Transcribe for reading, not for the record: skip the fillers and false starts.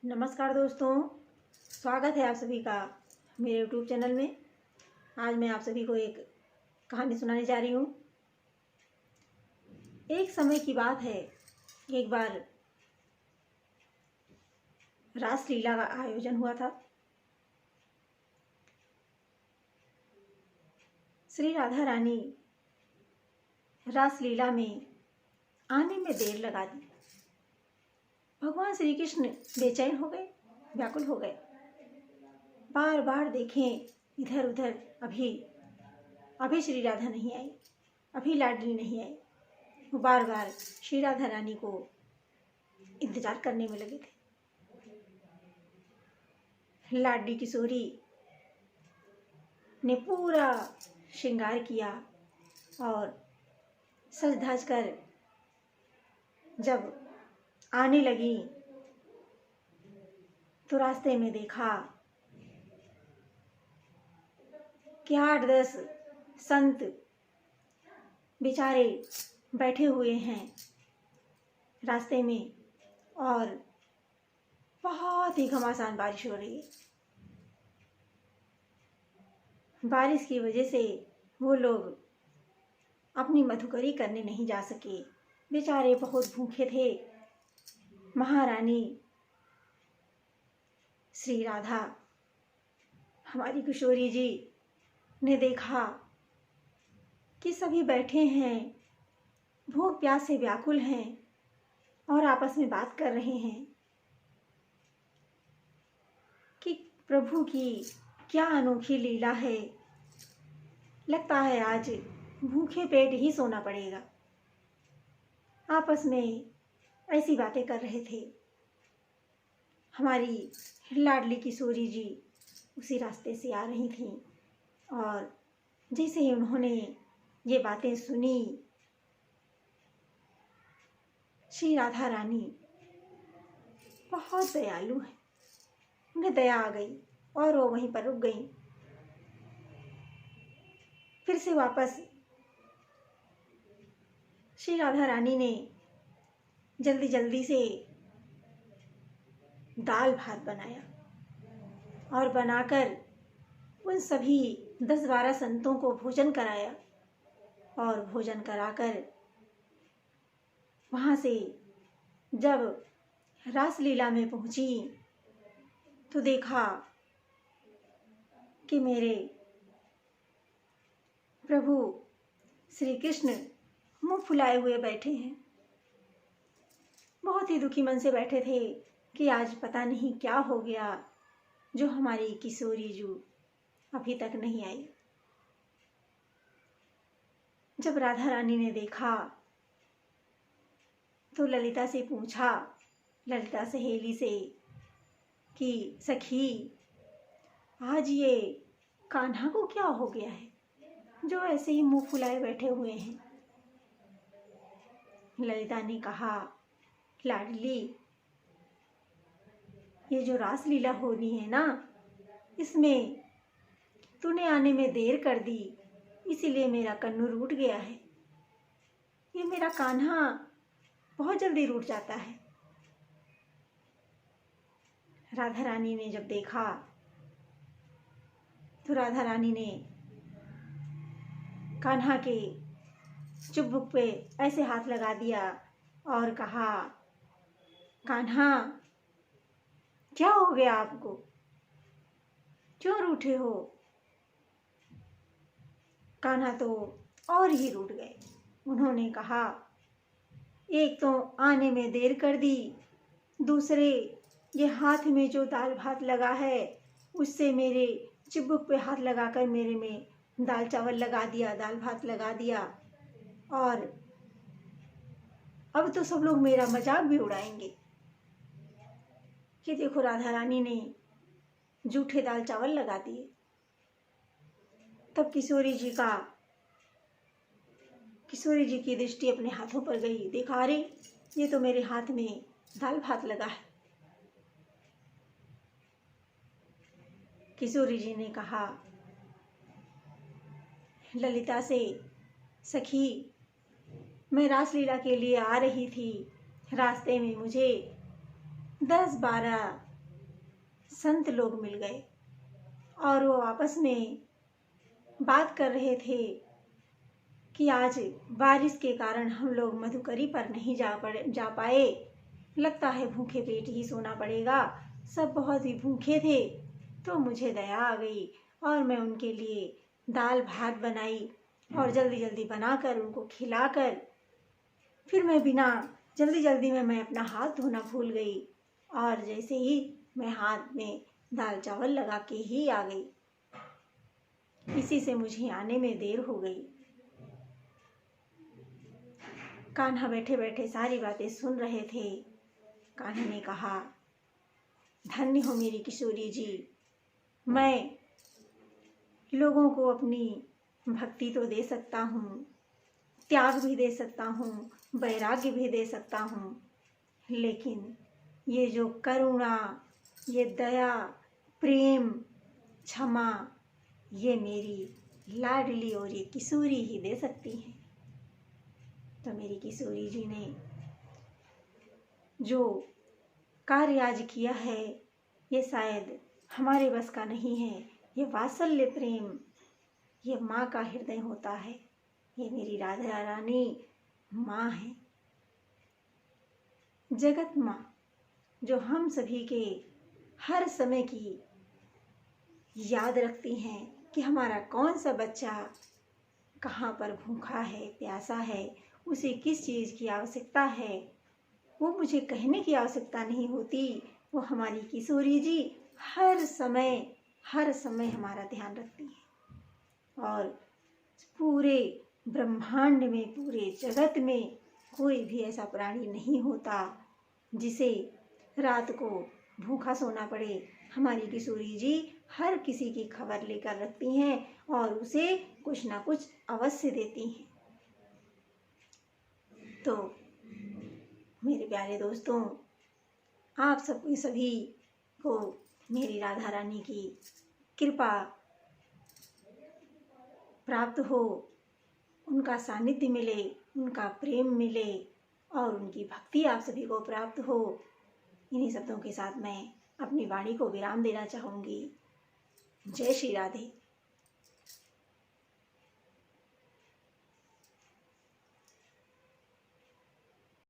नमस्कार दोस्तों, स्वागत है आप सभी का मेरे यूट्यूब चैनल में। आज मैं आप सभी को एक कहानी सुनाने जा रही हूँ। एक समय की बात है, एक बार रासलीला का आयोजन हुआ था। श्री राधा रानी रासलीला में आने में देर लगा दी। भगवान श्री कृष्ण बेचैन हो गए, व्याकुल हो गए। बार बार देखें इधर उधर, अभी श्री राधा नहीं आई, अभी लाडली नहीं आई। वो बार बार श्री राधा रानी को इंतजार करने में लगे थे। लाडली किशोरी ने पूरा श्रृंगार किया और सज धज कर जब आने लगी तो रास्ते में देखा कि 8-10 संत बेचारे बैठे हुए हैं रास्ते में और बहुत ही घमासान बारिश हो रही है। बारिश की वजह से वो लोग अपनी मधुकरी करने नहीं जा सके, बेचारे बहुत भूखे थे। महारानी श्री राधा, हमारी किशोरी जी ने देखा कि सभी बैठे हैं, भूख प्यास से व्याकुल हैं और आपस में बात कर रहे हैं कि प्रभु की क्या अनोखी लीला है। लगता है आज भूखे पेट ही सोना पड़ेगा। आपस में ऐसी बातें कर रहे थे। हमारी लाडली किशोरी जी उसी रास्ते से आ रही थीं और जैसे ही उन्होंने ये बातें सुनी, श्री राधा रानी बहुत दयालु है, उन्हें दया आ गई और वो वहीं पर रुक गई। फिर से वापस श्री राधा रानी ने जल्दी जल्दी से दाल भात बनाया और बनाकर उन सभी 10-12 संतों को भोजन कराया और भोजन कराकर वहाँ से जब रासलीला में पहुँची तो देखा कि मेरे प्रभु श्री कृष्ण मुँह फुलाए हुए बैठे हैं। बहुत ही दुखी मन से बैठे थे कि आज पता नहीं क्या हो गया जो हमारी किशोरी जू अभी तक नहीं आई। जब राधा रानी ने देखा तो ललिता से पूछा, ललिता सहेली से, कि सखी आज ये कान्हा को क्या हो गया है जो ऐसे ही मुंह फुलाए बैठे हुए हैं। ललिता ने कहा, लाडली, ये जो रासलीला हो रही है ना, इसमें तूने आने में देर कर दी, इसीलिए मेरा कन्नू रूठ गया है। ये मेरा कान्हा बहुत जल्दी रूठ जाता है। राधा रानी ने जब देखा तो राधा रानी ने कान्हा के चुब्बुक पे ऐसे हाथ लगा दिया और कहा, कान्हा क्या हो गया आपको, क्यों रूठे हो। कान्हा तो और ही रूठ गए। उन्होंने कहा, एक तो आने में देर कर दी, दूसरे ये हाथ में जो दाल भात लगा है उससे मेरे चिबुक पे हाथ लगाकर मेरे में दाल चावल लगा दिया, दाल भात लगा दिया, और अब तो सब लोग मेरा मजाक भी उड़ाएंगे कि देखो राधा रानी ने जूठे दाल चावल लगा दिए। तब किशोरी जी की दृष्टि अपने हाथों पर गई। देखा, अरे ये तो मेरे हाथ में दाल भात लगा है। किशोरी जी ने कहा ललिता से, सखी मैं रासलीला के लिए आ रही थी, रास्ते में मुझे 10-12 संत लोग मिल गए और वो आपस में बात कर रहे थे कि आज बारिश के कारण हम लोग मधुकरी पर नहीं जा पाए, लगता है भूखे पेट ही सोना पड़ेगा। सब बहुत ही भूखे थे, तो मुझे दया आ गई और मैं उनके लिए दाल भात बनाई और जल्दी जल्दी बनाकर उनको खिलाकर फिर मैं बिना जल्दी में मैं अपना हाथ धोना भूल गई और जैसे ही मैं हाथ में दाल चावल लगा के ही आ गई। इसी से मुझे आने में देर हो गई। कान्हा बैठे बैठे सारी बातें सुन रहे थे। कान्हा ने कहा, धन्य हो मेरी किशोरी जी, मैं लोगों को अपनी भक्ति तो दे सकता हूँ, त्याग भी दे सकता हूँ, वैराग्य भी दे सकता हूँ, लेकिन ये जो करुणा, ये दया, प्रेम, क्षमा, ये मेरी लाडली और ये किशोरी ही दे सकती है। तो मेरी किशोरी जी ने जो कार्य आज किया है, ये शायद हमारे बस का नहीं है। ये वात्सल्य प्रेम, ये माँ का हृदय होता है। ये मेरी राधा रानी माँ है, जगत माँ, जो हम सभी के हर समय की याद रखती हैं कि हमारा कौन सा बच्चा कहाँ पर भूखा है, प्यासा है, उसे किस चीज़ की आवश्यकता है। वो मुझे कहने की आवश्यकता नहीं होती, वो हमारी किशोरी जी हर समय हमारा ध्यान रखती हैं। और पूरे ब्रह्मांड में, पूरे जगत में कोई भी ऐसा प्राणी नहीं होता जिसे रात को भूखा सोना पड़े। हमारी किशोरी जी हर किसी की खबर लेकर रखती हैं और उसे कुछ ना कुछ अवश्य देती हैं। तो मेरे प्यारे दोस्तों, आप सभी को मेरी राधा रानी की कृपा प्राप्त हो, उनका सानिध्य मिले, उनका प्रेम मिले और उनकी भक्ति आप सभी को प्राप्त हो। इन्हीं शब्दों के साथ मैं अपनी वाणी को विराम देना चाहूँगी। जय श्री राधे।